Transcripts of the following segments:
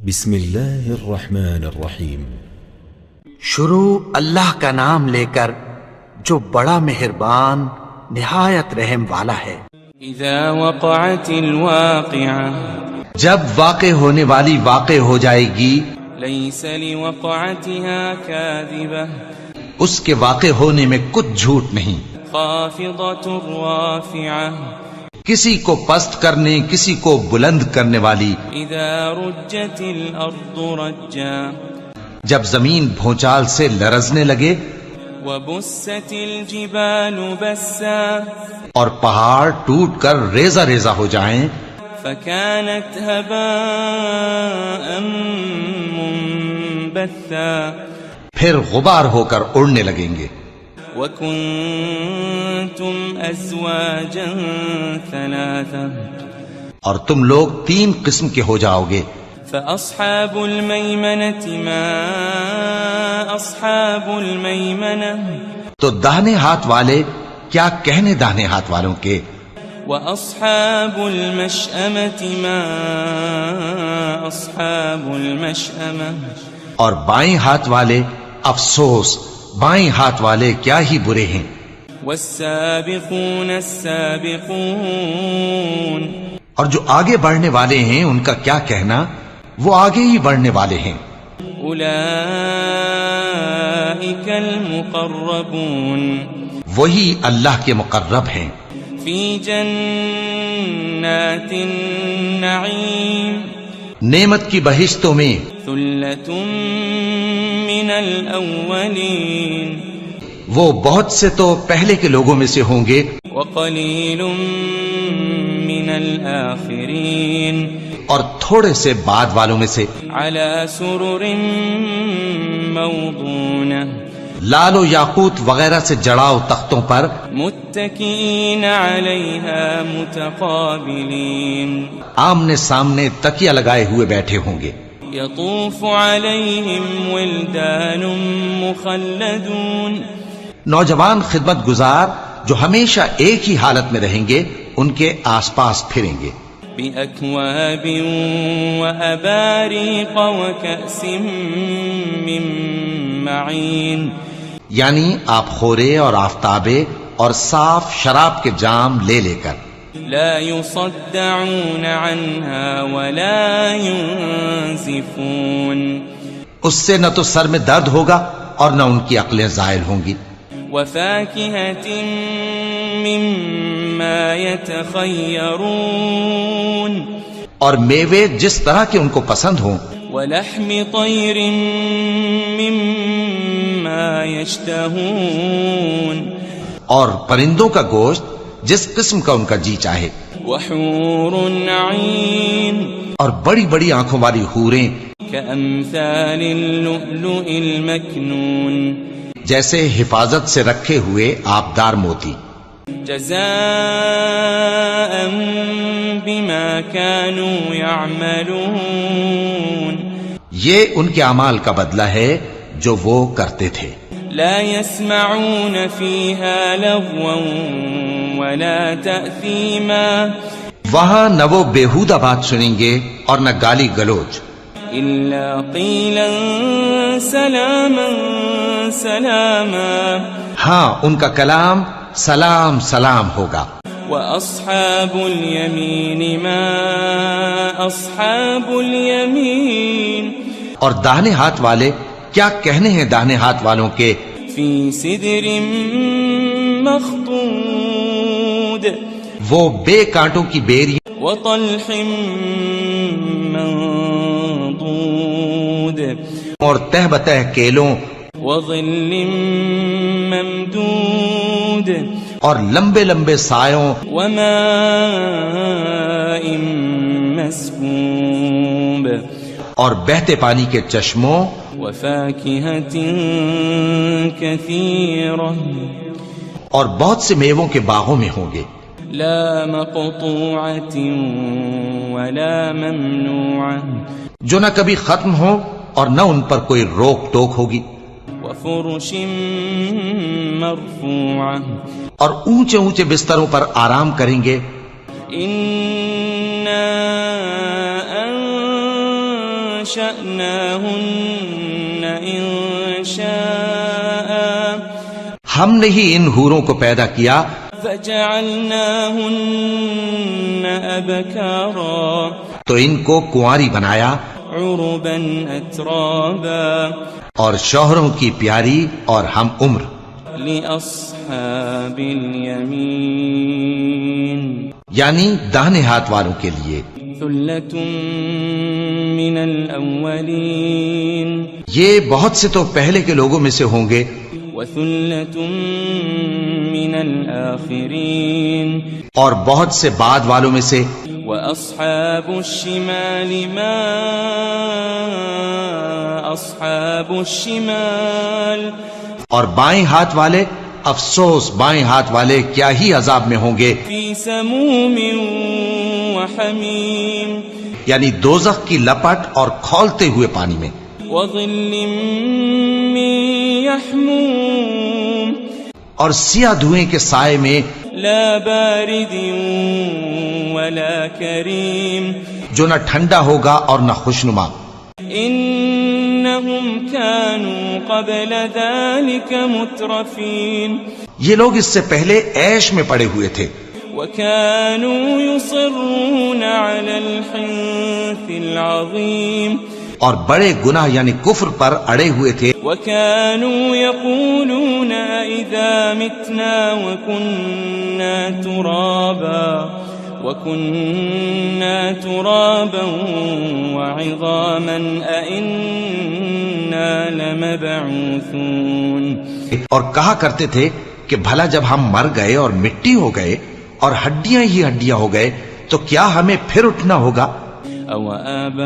بسم اللہ الرحمن الرحیم۔ شروع اللہ کا نام لے کر جو بڑا مہربان نہایت رحم والا ہے۔ اذا وقعت الواقعة، جب واقع ہونے والی واقع ہو جائے گی، ليس لوقعتها كاذبة، اس کے واقع ہونے میں کچھ جھوٹ نہیں، خافضة رافعة، کسی کو پست کرنے کسی کو بلند کرنے والی۔ اذا رجت الارض رجا، جب زمین بھونچال سے لرزنے لگے، وبست الجبال بسا، اور پہاڑ ٹوٹ کر ریزہ ریزہ ہو جائیں، فكانت هباء منبثا، پھر غبار ہو کر اڑنے لگیں گے۔ وكنتم ازواجا ثلاثا، اور تم لوگ 3 قسم کے ہو جاؤ گے۔ فأصحاب الميمنة ما أصحاب الميمنة، تو داہنے ہاتھ والے کیا کہنے داہنے ہاتھ والوں کے، وأصحاب المشأمة ما أصحاب المشأمة، اور بائیں ہاتھ والے افسوس بائیں ہاتھ والے کیا ہی برے ہیں۔ والسابقون السابقون، اور جو آگے بڑھنے والے ہیں ان کا کیا کہنا، وہ آگے ہی بڑھنے والے ہیں۔ أولئك المقربون، وہی اللہ کے مقرب ہیں، في جنات النعيم، نعمت کی بہشتوں میں۔ ثلة من الأولين، وہ بہت سے تو پہلے کے لوگوں میں سے ہوں گے، وقليل من الآخرين، اور تھوڑے سے بعد والوں میں سے۔ على سرر موضونة، لال و یاقوت وغیرہ سے جڑاؤ تختوں پر، متكئين عليها متقابلين، آمنے سامنے تکیہ لگائے ہوئے بیٹھے ہوں گے۔ يطوف عليهم ولدان مخلدون، نوجوان خدمت گزار جو ہمیشہ ایک ہی حالت میں رہیں گے ان کے آس پاس پھریں گے۔ بأكواب وأباريق وكأس من معين، یعنی آپ خورے اور آفتابے اور صاف شراب کے جام لے لے کر۔ لا يصدعون عنها ولا ينزفون، اس سے نہ تو سر میں درد ہوگا اور نہ ان کی عقلیں زائل ہوں گی۔ وفاكهة مما يتخيرون، اور میوے جس طرح کے ان کو پسند ہوں، ولحم طير مما يشتهون، اور پرندوں کا گوشت جس قسم کا ان کا جی چاہے، وحور عين، اور بڑی بڑی آنکھوں والی حوریں كأمثال اللؤلؤ المكنون، جیسے حفاظت سے رکھے ہوئے آبدار موتی۔ جزاء بما كانوا يعملون، یہ ان کے اعمال کا بدلہ ہے جو وہ کرتے تھے۔ لا يسمعون فيها لغوا ولا تأثيما، وہاں نہ وہ بیہودہ بات سنیں گے اور نہ گالی گلوچ، إلا قيلا سلاما سلاما، ہاں ان کا کلام سلام سلام ہوگا۔ وأصحاب اليمين ما أصحاب اليمين، اور داہنے ہاتھ والے کیا کہنے ہیں داہنے ہاتھ والوں کے، في سدر مخضود، وہ بے کانٹوں کی بیری وطلح منضود، اور تہ بتہ کیلوں وظل ممدود، اور لمبے لمبے سایوں وماء مسكوب، اور بہتے پانی کے چشموں، وفاكهة كثيرة، اور بہت سے میووں کے باغوں میں ہوں گے، لا مقطوعة ولا ممنوعة، جو نہ کبھی ختم ہو اور نہ ان پر کوئی روک ٹوک ہوگی، وفرش مرفوعة، اور اونچے اونچے بستروں پر آرام کریں گے۔ أنشأناهن إنشاء ہم نے ہی ان حوروں کو پیدا کیا فجعلناهن أبكارا تو ان کو کنواری بنایا عربا أترابا اور شوہروں کی پیاری اور ہم عمر لأصحاب اليمين یعنی داہنے ہاتھ والوں کے لیے ثلة من الأولين یہ بہت سے تو پہلے کے لوگوں میں سے ہوں گے وثلة من الآخرين اور بہت سے بعد والوں میں سے وأصحاب الشمال ما أصحاب الشمال اور بائیں ہاتھ والے افسوس بائیں ہاتھ والے کیا ہی عذاب میں ہوں گے في سموم وحميم یعنی دوزخ کی لپٹ اور کھولتے ہوئے پانی میں وظل من يحموم اور سیاہ دھوئیں کے سائے میں لا بارد ولا كريم جو نہ ٹھنڈا ہوگا اور نہ خوشنما إنهم كانوا قبل ذلك مترفين یہ لوگ اس سے پہلے عیش میں پڑے ہوئے تھے وكانوا يصرون على الحنث العظيم اور بڑے گناہ یعنی کفر پر اڑے ہوئے تھے وكانوا يقولون إذا متنا وكنا ترابا وعظاما أئنا لمبعوثون اور کہا کرتے تھے کہ بھلا جب ہم مر گئے اور مٹی ہو گئے اور ہڈیاں ہی ہڈیاں ہو گئے تو کیا ہمیں پھر اٹھنا ہوگا أو آباؤنا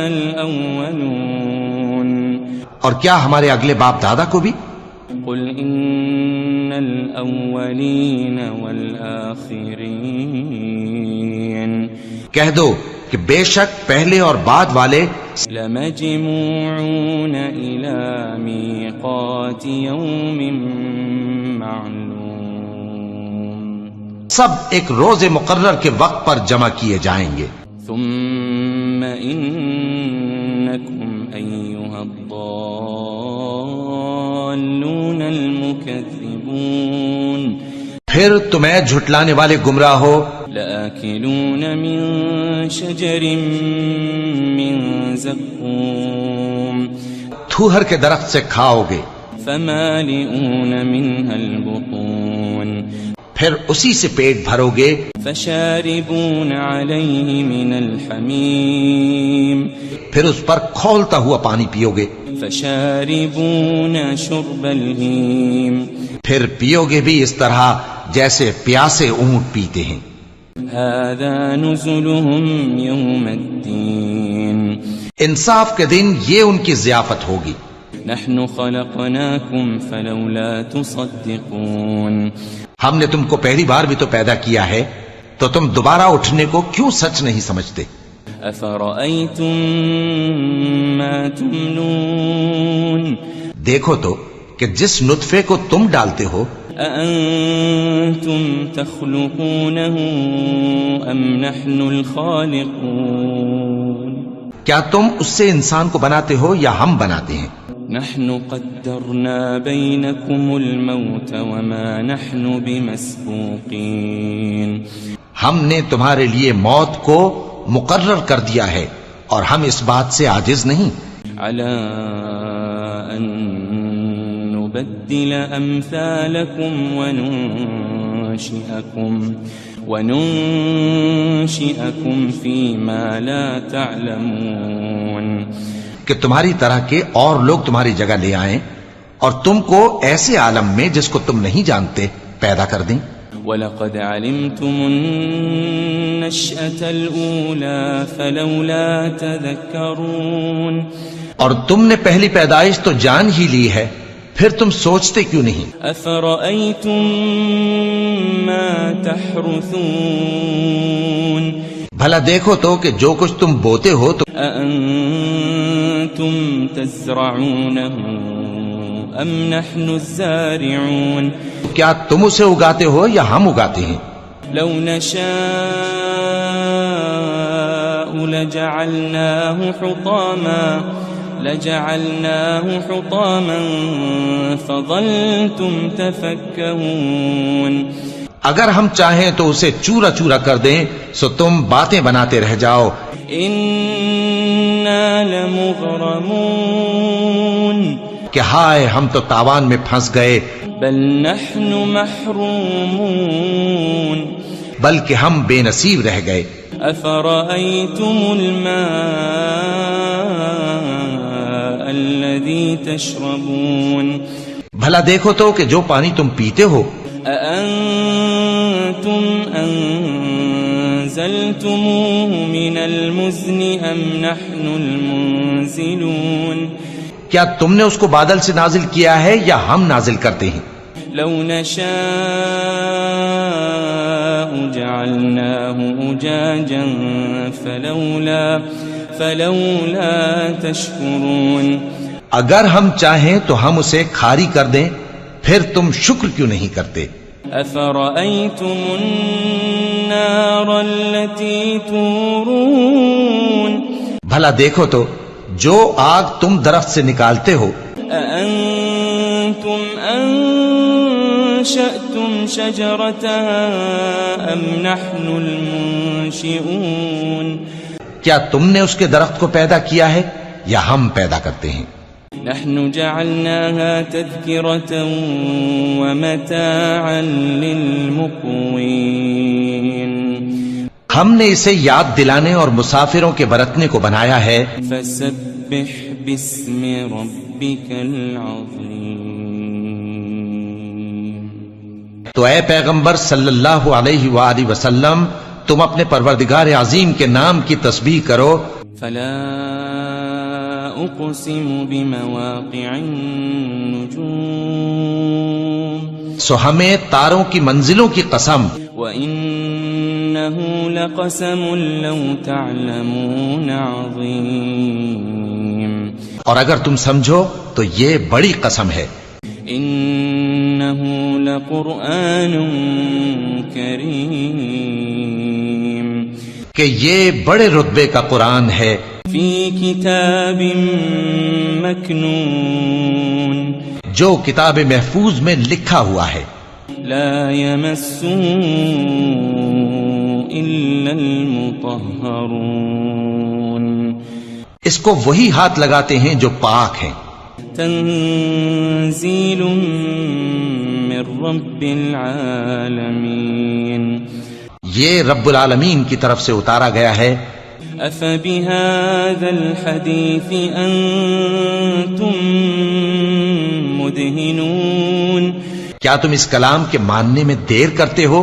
الأولون اور کیا ہمارے اگلے باپ دادا کو بھی قل إن الأولين والآخرين کہہ دو کہ بے شک پہلے اور بعد والے لمجموعون إلى ميقات يوم معلوم سب ایک روز مقرر کے وقت پر جمع کیے جائیں گے ثم إنكم أيها الضالون المكذبون پھر تمہیں جھٹلانے والے گمراہ ہو لآكلون من شجر من زقوم تھوہر کے درخت سے کھاؤ گے فمالئون منها البطون پھر اسی سے پیٹ بھرو گے فشاربون عليه من الحميم پھر اس پر کھولتا ہوا پانی پیو گے فشاربون شرب الهيم پھر پیو گے بھی اس طرح جیسے پیاسے اونٹ پیتے ہیں هذا نزلهم يوم الدين انصاف کے دن یہ ان کی ضیافت ہوگی نحن خلقناكم فلولا تصدقون ہم نے تم کو پہلی بار بھی تو پیدا کیا ہے تو تم دوبارہ اٹھنے کو کیوں سچ نہیں سمجھتے أفرأيتم ما تمنون دیکھو تو کہ جس نطفے کو تم ڈالتے ہو أأنتم تخلقونه أم نحن الخالقون کیا تم اس سے انسان کو بناتے ہو یا ہم بناتے ہیں نحن قدرنا بينكم الموت وما نحن بمسبوقين ہم نے تمہارے لیے موت کو مقرر کر دیا ہے اور ہم اس بات سے عاجز نہیں على أن نبدل أمثالكم وننشئكم فيما لا تعلمون کہ تمہاری طرح کے اور لوگ تمہاری جگہ لے آئیں اور تم کو ایسے عالم میں جس کو تم نہیں جانتے پیدا کر دیں وَلَقَدْ عَلِمْتُمُ النَّشْأَةَ الْأُولَى فَلَوْلَا تَذَكَّرُونَ اور تم نے پہلی پیدائش تو جان ہی لی ہے پھر تم سوچتے کیوں نہیں أَفَرَأَيْتُم مَّا تَحْرُثُونَ بھلا دیکھو تو کہ جو کچھ تم بوتے ہو تو أَأَنتُمْ تَزْرَعُونَهُ أَمْ نَحْنُ الزَّارِعُونَ کیا تم اسے اگاتے ہو یا ہم اگاتے ہیں لو نشاء لجعلناه حطاما فظلتم تفكهون اگر ہم چاہیں تو اسے چورا چورا کر دیں سو تم باتیں بناتے رہ جاؤ. إنا لمغرمون کہ ہائے ہم تو تاوان میں پھنس گئے. بل نحن محرومون بلکہ ہم بے نصیب رہ گئے. أفرأيتم الماء الذي تشربون بھلا دیکھو تو کہ جو پانی تم پیتے ہو أأنتم أنزلتموه من المزن أم نحن المنزلون کیا تم نے اس کو بادل سے نازل کیا ہے یا ہم نازل کرتے ہیں؟ لو نشاء جعلناه أجاجا فلولا تشكرون اگر ہم چاہیں تو ہم اسے کھاری کر دیں پھر تم شکر کیوں نہیں کرتے؟ أفرأيتم النار التي تورون بھلا دیکھو تو جو آگ تم درخت سے نکالتے ہو أأنتم أنشأتم شجرتها أم نحن المنشئون کیا تم نے اس کے درخت کو پیدا کیا ہے یا ہم پیدا کرتے ہیں؟ نحن جعلناها تذكرة ومتاعا للمقوين ہم نے اسے یاد دلانے اور مسافروں کے برتنے کو بنایا ہے. فسبح باسم ربك العظيم تو اے پیغمبر صلی اللہ علیہ وآلہ وسلم تم اپنے پروردگار عظیم کے نام کی تسبیح کرو. فلا أقسم بمواقع النجوم سو ہمیں تاروں کی منزلوں کی قسم. وإنه لقسم لو تعلمون عظيم اور اگر تم سمجھو تو یہ بڑی قسم ہے. إنه لقرآن كريم کہ یہ بڑے رتبے کا قرآن ہے. في كتاب مكنون جو کتاب محفوظ میں لکھا ہوا ہے. لا يمسه إلا المطهرون اس کو وہی ہاتھ لگاتے ہیں جو پاک ہیں. تنزيل من رب العالمين یہ رب العالمین کی طرف سے اتارا گیا ہے. أفبهذا الحديث أنتم مدهنون کیا تم اس کلام کے ماننے میں دیر کرتے ہو؟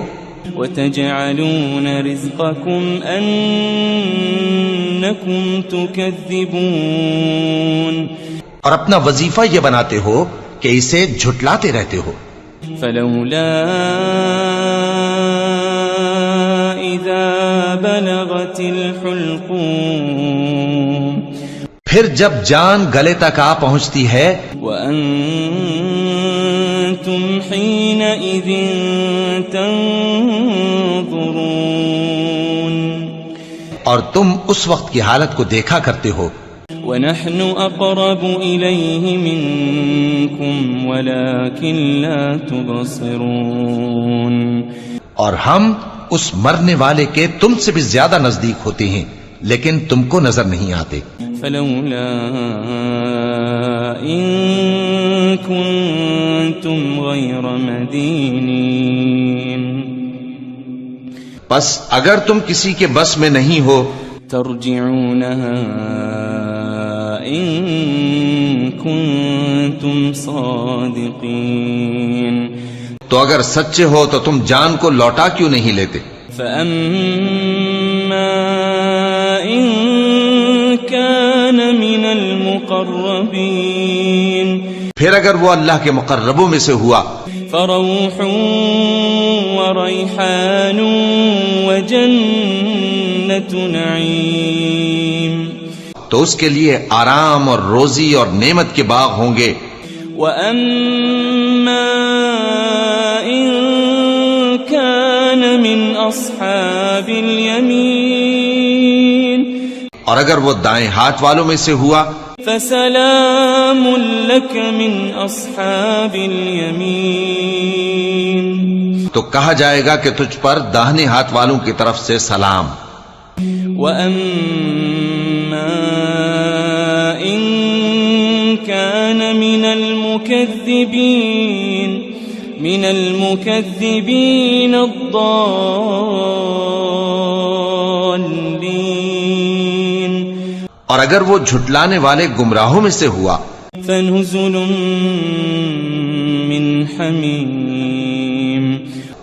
وتجعلون رزقكم أنكم تكذبون اور اپنا وظیفہ یہ بناتے ہو کہ اسے جھٹلاتے رہتے ہو. فلولا إذا بلغت الحلقوم پھر جب جان گلے تک آ پہنچتی ہے وأنتم حينئذ تنظرون اور تم اس وقت کی حالت کو دیکھا کرتے ہو. ونحن أقرب إليه منكم ولكن لا تبصرون اور ہم اس مرنے والے کے تم سے بھی زیادہ نزدیک ہوتے ہیں لیکن تم کو نظر نہیں آتے. فلولا إن كنتم غير مدينين بس اگر تم کسی کے بس میں نہیں ہو ترجعونها إن كنتم صادقين تو اگر سچے ہو تو تم جان کو لوٹا کیوں نہیں لیتے؟ فأما إن كان من المقربين پھر اگر وہ اللہ کے مقربوں میں سے ہوا فروح وريحان وجنة نعيم تو اس کے لیے آرام اور روزی اور نعمت کے باغ ہوں گے. وأما إن كان من أصحاب اليمين اور اگر وہ دائیں ہاتھ والوں میں سے ہوا فسلام لك من اصحاب الیمین، تو کہا جائے گا کہ تجھ پر داہنے ہاتھ والوں کی طرف سے سلام. وَأَمَّا إِن كَانَ مِنَ الْمُكَذِّبِينَ الضَّالِّينَ، اور اگر وہ جھٹلانے والے گمراہوں میں سے ہوا فَنُزُلٌ مِّنْ حَمِيمٍ،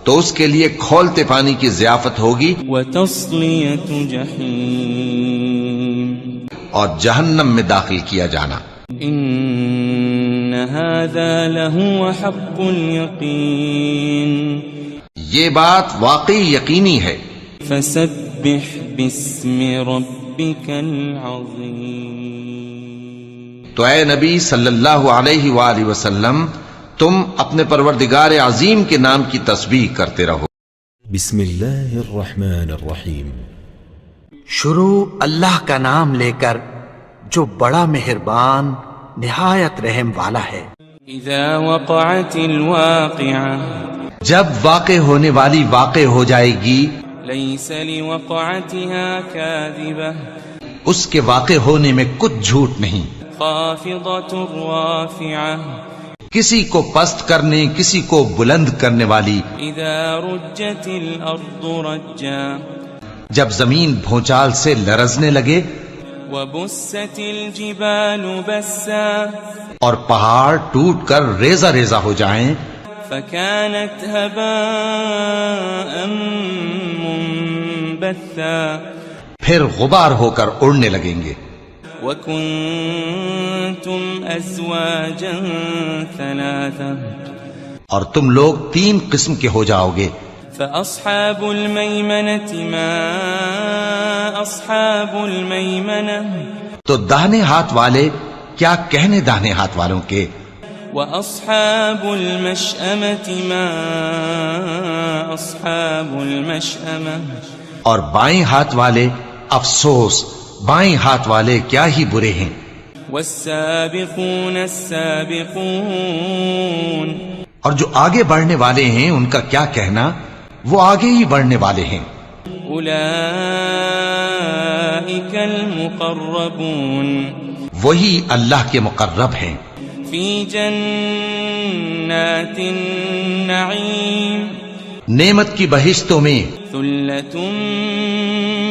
تو اس کے لیے کھولتے پانی کی ضیافت ہوگی وَتَصْلِيَةُ جَحِيمٍ، اور جہنم میں داخل کیا جانا. إِنَّ هَذَا لَهُوَ حَقُّ الْيَقِينِ، یہ بات واقعی یقینی ہے. فَسَبِّحْ بِاسْمِ رَبِّكَ الْعَظِيمِ، تو اے نبی صلی اللہ علیہ وآلہ وسلم تم اپنے پروردگار عظیم کے نام کی تسبیح کرتے رہو. بسم اللہ الرحمن الرحیم. شروع اللہ کا نام لے کر جو بڑا مہربان نہایت رحم والا ہے. اذا وقعت الواقعة، جب واقع ہونے والی واقع ہو جائے گی، ليس لوقعتها كاذبة، اس کے واقع ہونے میں کچھ جھوٹ نہیں. خافضة رافعة، کسی کو پست کرنے کسی کو بلند کرنے والی. اذا رجت الارض رجا، جب زمین بھونچال سے لرزنے لگے، وبست الجبال بسا، اور پہاڑ ٹوٹ کر ریزہ ریزہ ہو جائیں، فكانت هباء منبثا، پھر غبار ہو کر اڑنے لگیں گے. وكنتم ازواجا ثلاثا، اور تم لوگ 3 قسم کے ہو جاؤ گے. فأصحاب الميمنة ما أصحاب الميمنة، تو داہنے ہاتھ والے کیا کہنے داہنے ہاتھ والوں کے. وأصحاب المشأمة ما أصحاب المشأمة، اور بائیں ہاتھ والے افسوس بائیں ہاتھ والے کیا ہی برے ہیں. والسابقون السابقون، اور جو آگے بڑھنے والے ہیں ان کا کیا کہنا، وہ آگے ہی بڑھنے والے ہیں. أولئك المقربون، وہی اللہ کے مقرب ہیں. في جنات النعيم، نعمت کی بہشتوں میں. ثلة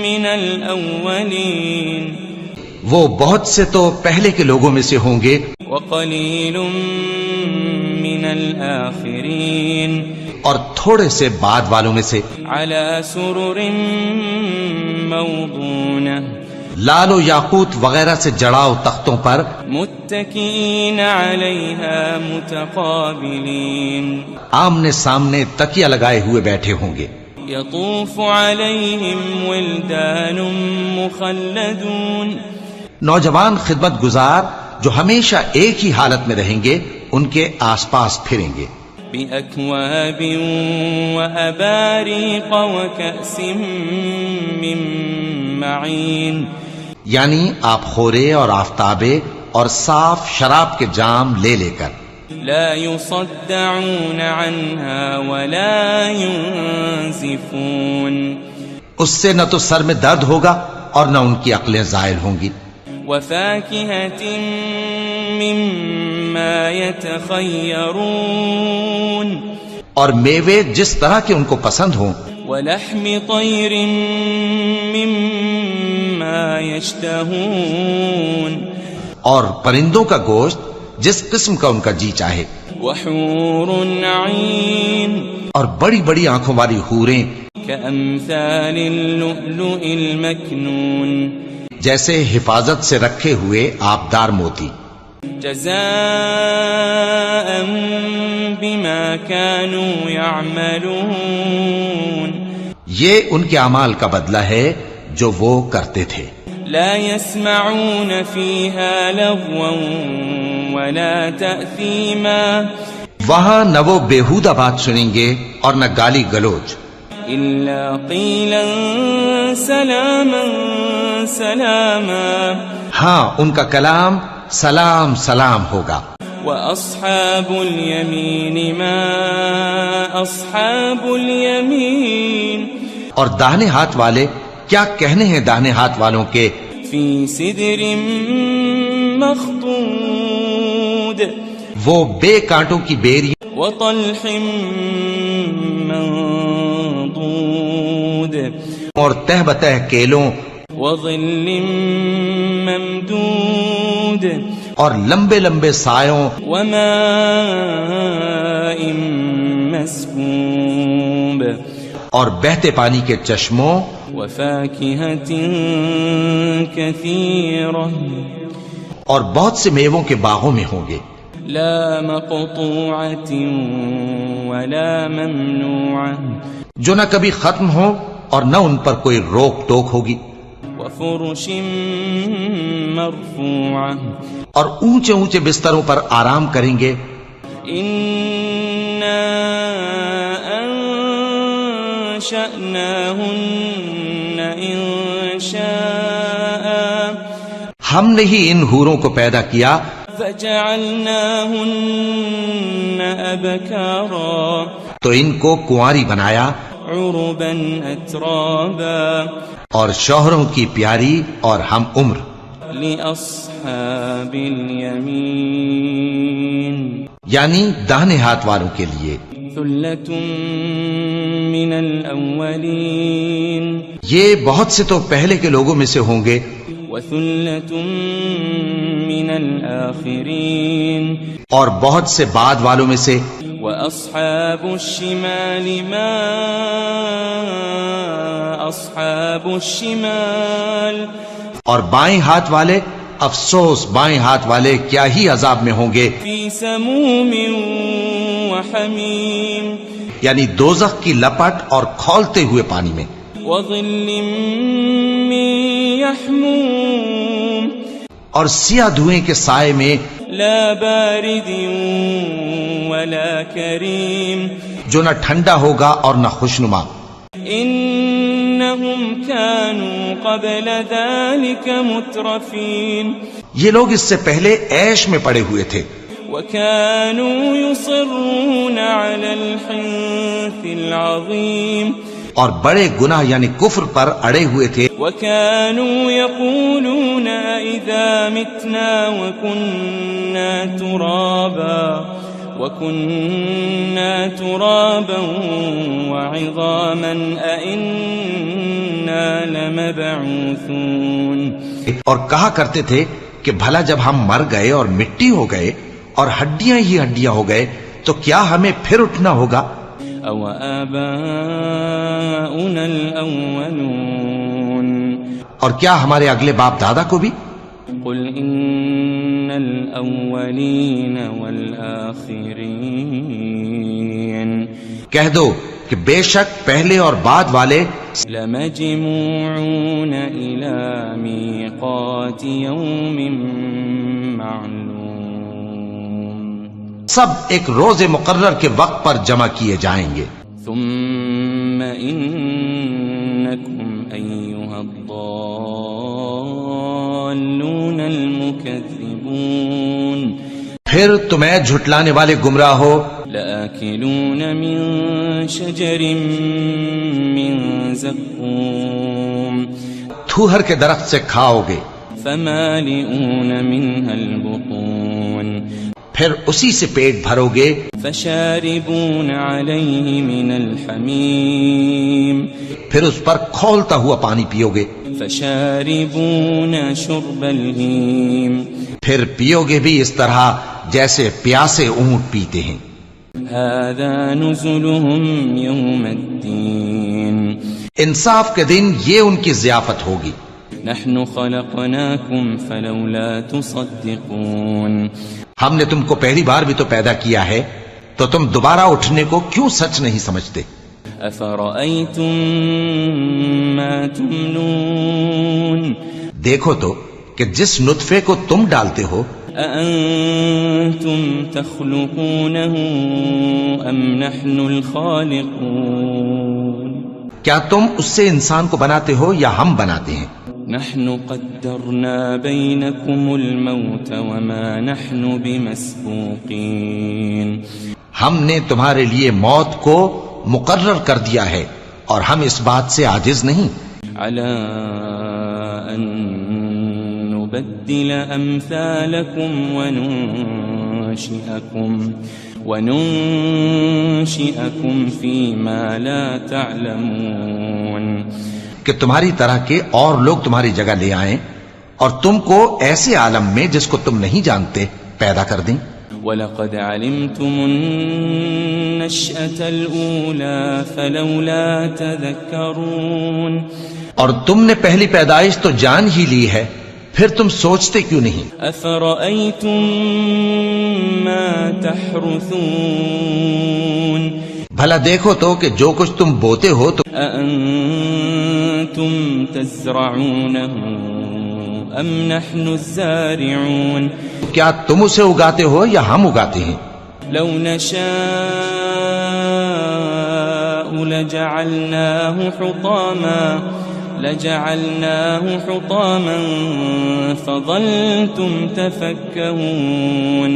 من الأولين، وہ بہت سے تو پہلے کے لوگوں میں سے ہوں گے، وقليل من الآخرين، اور تھوڑے سے بعد والوں میں سے. على سرر موضونة، لال و یاقوت وغیرہ سے جڑاؤ تختوں پر. متكئين عليها متقابلين، آمنے سامنے تکیہ لگائے ہوئے بیٹھے ہوں گے. يطوف عليهم ولدان مخلدون، نوجوان خدمت گزار جو ہمیشہ ایک ہی حالت میں رہیں گے ان کے آس پاس پھریں گے. بأكواب وأباريق وكأس من معين، یعنی آپ خورے اور آفتابے اور صاف شراب کے جام لے لے کر. لا يصدعون عنها ولا ينزفون، اس سے نہ تو سر میں درد ہوگا اور نہ ان کی عقلیں زائل ہوں گی. وفاكهة مما يتخيرون، اور میوے جس طرح کے ان کو پسند ہوں. ولحم طير مما يشتهون، اور پرندوں کا گوشت جس قسم کا ان کا جی چاہے. وحور عين، اور بڑی بڑی آنکھوں والی حوریں كأمثال اللؤلؤ المكنون، جیسے حفاظت سے رکھے ہوئے آبدار موتی. جزاء بما كانوا يعملون، یہ ان کے اعمال کا بدلہ ہے جو وہ کرتے تھے. لا يسمعون فيها لغوا ولا تأثيما، وہاں نہ وہ بیہودہ بات سنیں گے اور نہ گالی گلوچ. إلا قيلا سلاما سلاما ہاں ان کا کلام سلام سلام ہوگا. وأصحاب اليمين ما أصحاب اليمين اور داہنے ہاتھ والے کیا کہنے ہیں داہنے ہاتھ والوں کے. في سدر مخضود وہ بے کانٹوں کی بیری وطلح منضود اور تہ بتہ کیلوں وظل ممدود اور لمبے لمبے سایوں وماء مسكوب اور بہتے پانی کے چشموں وفاكهة كثيرة اور بہت سے میووں کے باغوں میں ہوں گے. لا مقطوعة ولا ممنوعة جو نہ کبھی ختم ہو اور نہ ان پر کوئی روک ٹوک ہوگی. وفرش مرفوعة اور اونچے اونچے بستروں پر آرام کریں گے. إنا أنشأناهن إنشاء ہم نے ہی ان حوروں کو پیدا کیا فجعلناهن أبكارا تو ان کو کنواری بنایا عربا أترابا اور شوہروں کی پیاری اور ہم عمر. لأصحاب اليمين یعنی داہنے ہاتھ والوں کے لیے. ثلة من الأولين یہ بہت سے تو پہلے کے لوگوں میں سے ہوں گے وثلة من الآخرين اور بہت سے بعد والوں میں سے. وأصحاب الشمال ما أصحاب الشمال اور بائیں ہاتھ والے افسوس بائیں ہاتھ والے کیا ہی عذاب میں ہوں گے. في سموم وحميم یعنی دوزخ کی لپٹ اور کھولتے ہوئے پانی میں. وظل من يحموم اور سیاہ دھوئیں کے سائے میں لا بارد ولا كريم جو نہ ٹھنڈا ہوگا اور نہ خوشنما. إنهم كانوا قبل ذلك مترفين یہ لوگ اس سے پہلے عیش میں پڑے ہوئے تھے وكانوا يصرون على الحنث العظيم اور بڑے گناہ یعنی کفر پر اڑے ہوئے تھے. وكانوا يقولون إذا متنا وكنا ترابا وعظاما أئنا لمبعوثون اور کہا کرتے تھے کہ بھلا جب ہم مر گئے اور مٹی ہو گئے اور ہڈیاں ہی ہڈیاں ہو گئے تو کیا ہمیں پھر اٹھنا ہوگا. أو آباؤنا الأولون اور کیا ہمارے اگلے باپ دادا کو بھی. قل إن الأولين والآخرين کہہ دو کہ بے شک پہلے اور بعد والے لمجموعون إلى ميقات يوم معلوم سب ایک روز مقرر کے وقت پر جمع کیے جائیں گے. ثم إنكم أيها الضالون المكذبون پھر تمہیں جھٹلانے والے گمراہ ہو لآكلون من شجر من زقوم تھوہر کے درخت سے کھاؤ گے فمالئون منها البطون پھر اسی سے پیٹ بھرو گے فشاربون عليه من الحميم پھر اس پر کھولتا ہوا پانی پیو گے فشاربون شرب الهيم پھر پیو گے بھی اس طرح جیسے پیاسے اونٹ پیتے ہیں. هذا نزلهم يوم الدين انصاف کے دن یہ ان کی ضیافت ہوگی. نحن خلقناكم فلولا تصدقون ہم نے تم کو پہلی بار بھی تو پیدا کیا ہے تو تم دوبارہ اٹھنے کو کیوں سچ نہیں سمجھتے. أفرأيتم ما تمنون دیکھو تو کہ جس نطفے کو تم ڈالتے ہو أأنتم تخلقونه أم نحن الخالقون کیا تم اس سے انسان کو بناتے ہو یا ہم بناتے ہیں؟ نحن قدرنا بينكم الموت وما نحن بمسبوقين ہم نے تمہارے لیے موت کو مقرر کر دیا ہے اور ہم اس بات سے عاجز نہیں على أن نبدل أمثالكم وننشئكم فيما لا تعلمون کہ تمہاری طرح کے اور لوگ تمہاری جگہ لے آئیں اور تم کو ایسے عالم میں جس کو تم نہیں جانتے پیدا کر دیں. وَلَقَدْ عَلِمْتُمُ النَّشْأَةَ الْأُولَى فَلَوْلَا تَذَكَّرُونَ اور تم نے پہلی پیدائش تو جان ہی لی ہے، پھر تم سوچتے کیوں نہیں؟ أَفَرَأَيْتُم مَّا تَحْرُثُونَ بھلا دیکھو تو کہ جو کچھ تم بوتے ہو تو أَأَنتُمْ تَزْرَعُونَهُ أَمْ نَحْنُ الزَّارِعُونَ کیا تم اسے اگاتے ہو یا ہم اگاتے ہیں؟ لو نشاء لجعلناه حطاما فظلتم تفكهون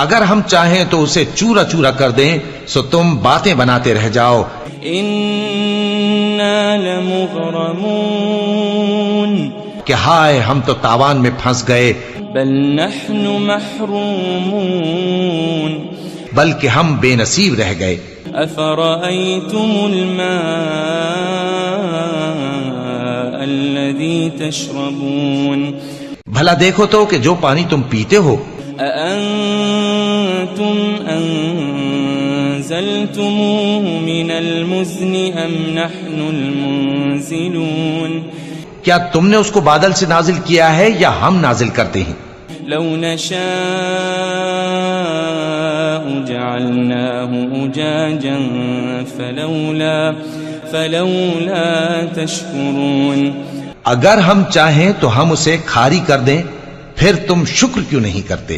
اگر ہم چاہیں تو اسے چورا چورا کر دیں سو تم باتیں بناتے رہ جاؤ. إنا لمغرمون کہ ہائے ہم تو تاوان میں پھنس گئے، بل نحن محرومون بلکہ ہم بے نصیب رہ گئے. أفرأيتم الماء الذي تشربون بھلا دیکھو تو کہ جو پانی تم پیتے ہو أأنتم أنزلتموه من المزن أم نحن المنزلون کیا تم نے اس کو بادل سے نازل کیا ہے یا ہم نازل کرتے ہیں؟ لو نشاء جعلناه أجاجا فلولا تشكرون اگر ہم چاہیں تو ہم اسے کھاری کر دیں، پھر تم شکر کیوں نہیں کرتے؟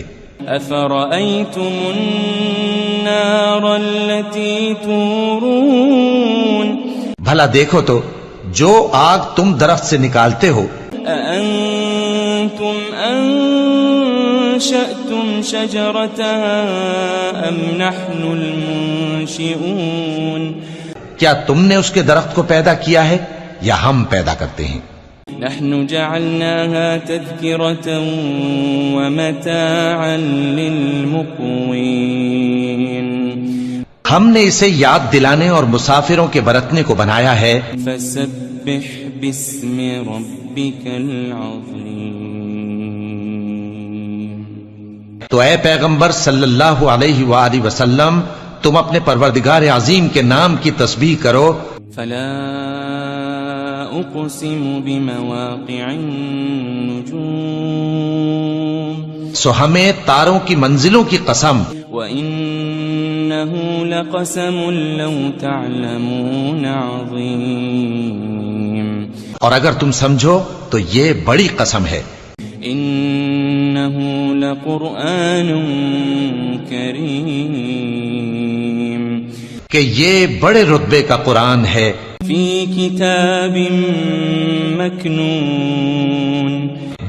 أفرأيتم النار التي تورون بھلا دیکھو تو جو آگ تم درخت سے نکالتے ہو أأنتم أنشأتم شجرتها أم نحن المنشئون کیا تم نے اس کے درخت کو پیدا کیا ہے یا ہم پیدا کرتے ہیں؟ نحن جعلناها تذكرة ومتاعا للمقوين ہم نے اسے یاد دلانے اور مسافروں کے برتنے کو بنایا ہے. فسبح باسم ربك العظيم تو اے پیغمبر صلی اللہ علیہ وآلہ وسلم تم اپنے پروردگار عظیم کے نام کی تسبیح کرو. فلا أقسم بمواقع النجوم سو ہمیں تاروں کی منزلوں کی قسم، وإنه لقسم لو تعلمون عظيم اور اگر تم سمجھو تو یہ بڑی قسم ہے. إنه لقرآن كريم کہ یہ بڑے رتبے کا قرآن ہے. في كتاب مكنون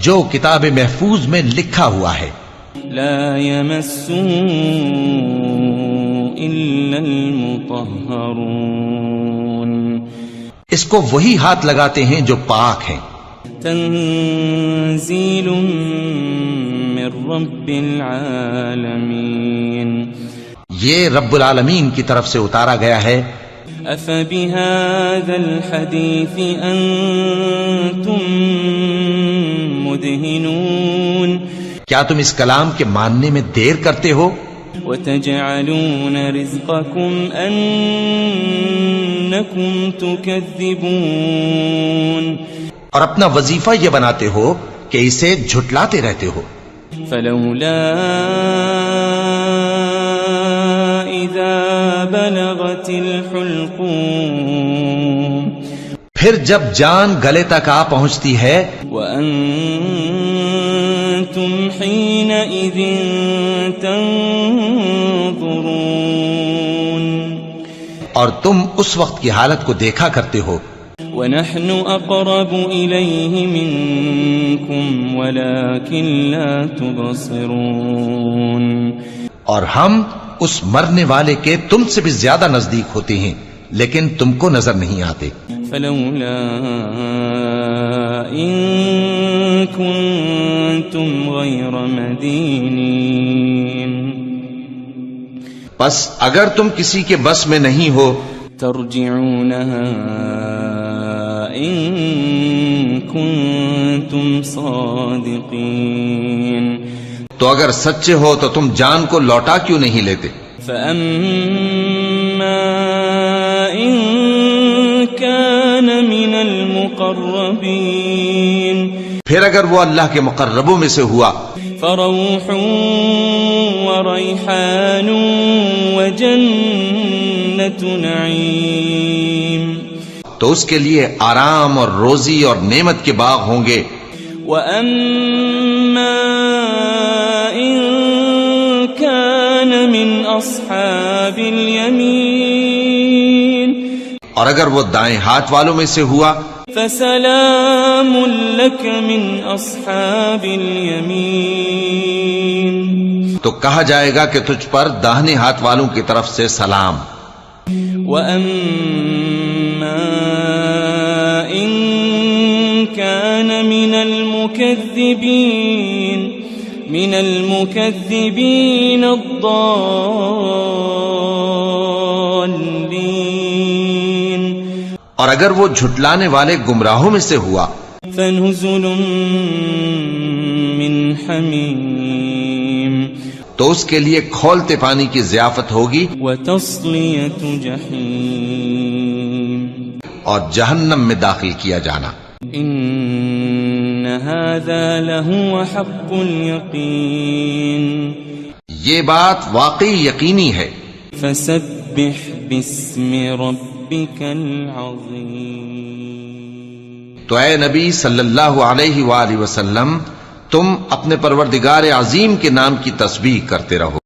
جو کتاب محفوظ میں لکھا ہوا ہے. لا يمسه إلا المطهرون اس کو وہی ہاتھ لگاتے ہیں جو پاک ہیں. تنزيل من رب العالمين یہ رب العالمین کی طرف سے اتارا گیا ہے. أفبهذا الحديث أنتم مدهنون کیا تم اس کلام کے ماننے میں دیر کرتے ہو؟ وتجعلون رزقكم أنكم تكذبون اور اپنا وظیفہ یہ بناتے ہو کہ اسے جھٹلاتے رہتے ہو. فلولا إذا بلغت الحلقوم پھر جب جان گلے تک آ پہنچتی ہے وأنتم حينئذ تنظرون اور تم اس وقت کی حالت کو دیکھا کرتے ہو ونحن أقرب إليه منكم ولكن لا تبصرون اور ہم اس مرنے والے کے تم سے بھی زیادہ نزدیک ہوتے ہیں لیکن تم کو نظر نہیں آتے فلولا إن كنتم غير مدينين پس اگر تم کسی کے بس میں نہیں ہو ترجعونها إن كنتم صادقين تو اگر سچے ہو تو تم جان کو لوٹا کیوں نہیں لیتے فأما إن كان من المقربين پھر اگر وہ اللہ کے مقربوں میں سے ہوا فروح وريحان وجنة نعيم تو اس کے لیے آرام اور روزی اور نعمت کے باغ ہوں گے وأما إن كان من أصحاب اليمين اور اگر وہ دائیں ہاتھ والوں میں سے ہوا فسلام لك من أصحاب اليمين تو کہا جائے گا کہ تجھ پر داہنے ہاتھ والوں کی طرف سے سلام وأما إن كان من المكذبين الضالين اور اگر وہ جھٹلانے والے گمراہوں میں سے ہوا فنزل من حمیم تو اس کے لیے کھولتے پانی کی ضیافت ہوگی وتصلیۃ جحیم اور جہنم میں داخل کیا جانا ان هذا لهو حق اليقین یہ بات واقعی یقینی ہے فسبح باسم ربك العظیم تو اے نبی صلی اللہ علیہ وآلہ وسلم تم اپنے پروردگار عظیم کے نام کی تسبیح کرتے رہو